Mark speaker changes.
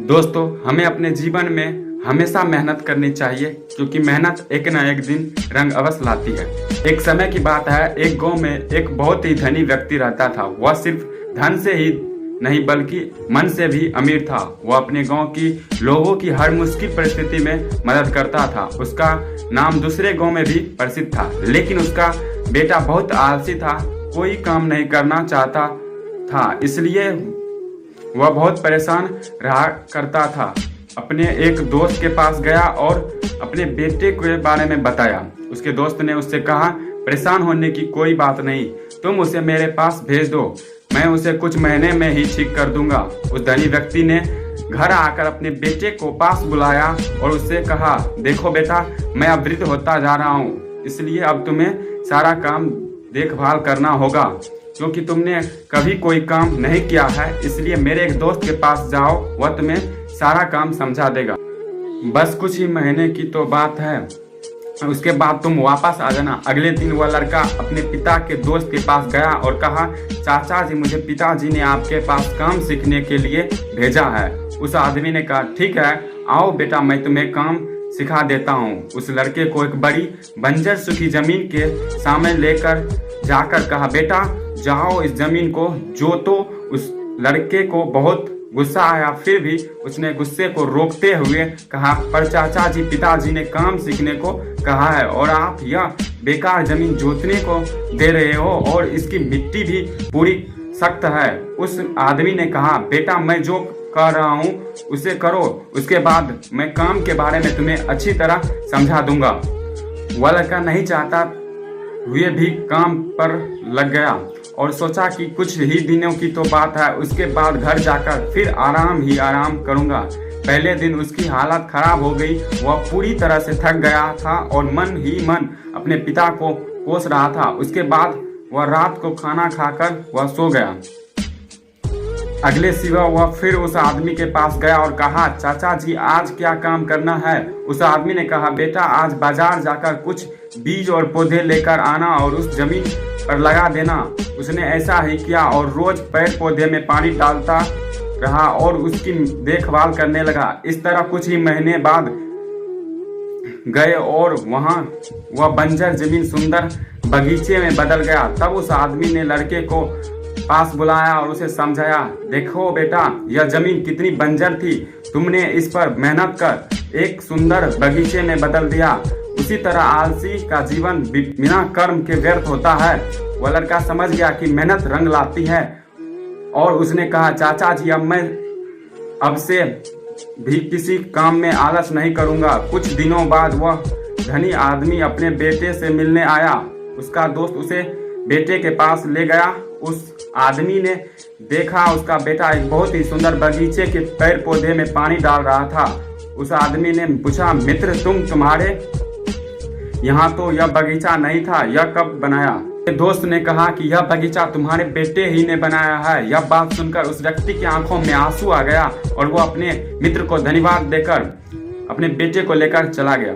Speaker 1: दोस्तों, हमें अपने जीवन में हमेशा मेहनत करनी चाहिए, क्योंकि मेहनत एक न एक दिन रंग अवश्य लाती है। एक समय की बात है, एक गांव में एक बहुत ही धनी व्यक्ति रहता था। वह सिर्फ धन से ही नहीं बल्कि मन से भी अमीर था। वह अपने गांव की लोगों की हर मुश्किल परिस्थिति में मदद करता था। उसका नाम दूसरे गांव में भी प्रसिद्ध था, लेकिन उसका बेटा बहुत आलसी था, कोई काम नहीं करना चाहता था। इसलिए वह बहुत परेशान रहा करता था। अपने एक दोस्त के पास गया और अपने बेटे के बारे में बताया। उसके दोस्त ने उससे कहा, परेशान होने की कोई बात नहीं, तुम उसे मेरे पास भेज दो, मैं उसे कुछ महीने में ही ठीक कर दूंगा। उस धनी व्यक्ति ने घर आकर अपने बेटे को पास बुलाया और उससे कहा, देखो बेटा, मैं अब वृद्ध होता जा रहा हूँ, इसलिए अब तुम्हें सारा काम देखभाल करना होगा, क्योंकि तुमने कभी कोई काम नहीं किया है। इसलिए मेरे एक दोस्त के पास जाओ, वह तुम्हें सारा काम समझा देगा। बस कुछ ही महीने की तो बात है, उसके बाद तुम वापस आ जाना। अगले दिन वह लड़का अपने पिता के दोस्त के पास गया और कहा, चाचा जी, मुझे पिताजी ने आपके पास काम सीखने के लिए भेजा है। उस आदमी ने कहा, ठीक है, आओ बेटा, मैं तुम्हें काम सिखा देता हूँ। उस लड़के को एक बड़ी बंजर सूखी जमीन के सामने लेकर जाकर कहा, बेटा जाओ इस जमीन को जोतो। उस लड़के को बहुत गुस्सा आया, फिर भी उसने गुस्से को रोकते हुए कहा, पर चाचा जी, पिताजी ने काम सीखने को कहा है और आप यह बेकार जमीन जोतने को दे रहे हो और इसकी मिट्टी भी पूरी सख्त है। उस आदमी ने कहा, बेटा मैं जो कर रहा हूँ उसे करो, उसके बाद मैं काम के बारे में तुम्हें अच्छी तरह समझा दूंगा। वह लड़का नहीं चाहता हुए भी काम पर लग गया और सोचा कि कुछ ही दिनों की तो बात है, उसके बाद घर जाकर फिर आराम ही आराम करूंगा। पहले दिन उसकी हालत खराब हो गई। वह पूरी तरह से थक गया था और मन ही मन अपने पिता को कोस रहा था। उसके बाद वह रात को खाना खाकर वह सो गया। अगले सुबह वह फिर उस आदमी के पास गया और कहा, चाचा जी, आज क्या काम करना है? उस आदमी ने कहा, बेटा आज बाजार जाकर कुछ बीज और पौधे लेकर आना और उस जमीन पर लगा देना। उसने ऐसा ही किया और रोज पेड़ पौधे में पानी डालता रहा और उसकी देखभाल करने लगा। इस तरह कुछ ही महीने बाद गए और वहां वह बंजर जमीन सुंदर बगीचे में बदल गया। तब उस आदमी ने लड़के को पास बुलाया और उसे समझाया, देखो बेटा, यह जमीन कितनी बंजर थी, तुमने इस पर मेहनत कर एक सुंदर बगीचे में बदल दिया। उसी तरह आलसी का जीवन बिना कर्म के व्यर्थ होता है। वह लड़का समझ गया कि मेहनत रंग लाती है और उसने कहा, चाचा जी, अब मैं अब से भी किसी काम में आलस नहीं करूंगा। कुछ दिनों बाद वह धनी आदमी अपने बेटे से मिलने आया। उसका दोस्त उसे बेटे के पास ले गया। उस आदमी ने देखा उसका बेटा एक बहुत ही सुंदर बगीचे के पेड़ पौधे में पानी डाल रहा था। उस आदमी ने पूछा, मित्र, तुम्हारे यहाँ तो यह बगीचा नहीं था, यह कब बनाया? दोस्त ने कहा कि यह बगीचा तुम्हारे बेटे ही ने बनाया है। यह बात सुनकर उस व्यक्ति की आंखों में आंसू आ गया और वो अपने मित्र को धन्यवाद देकर अपने बेटे को लेकर चला गया।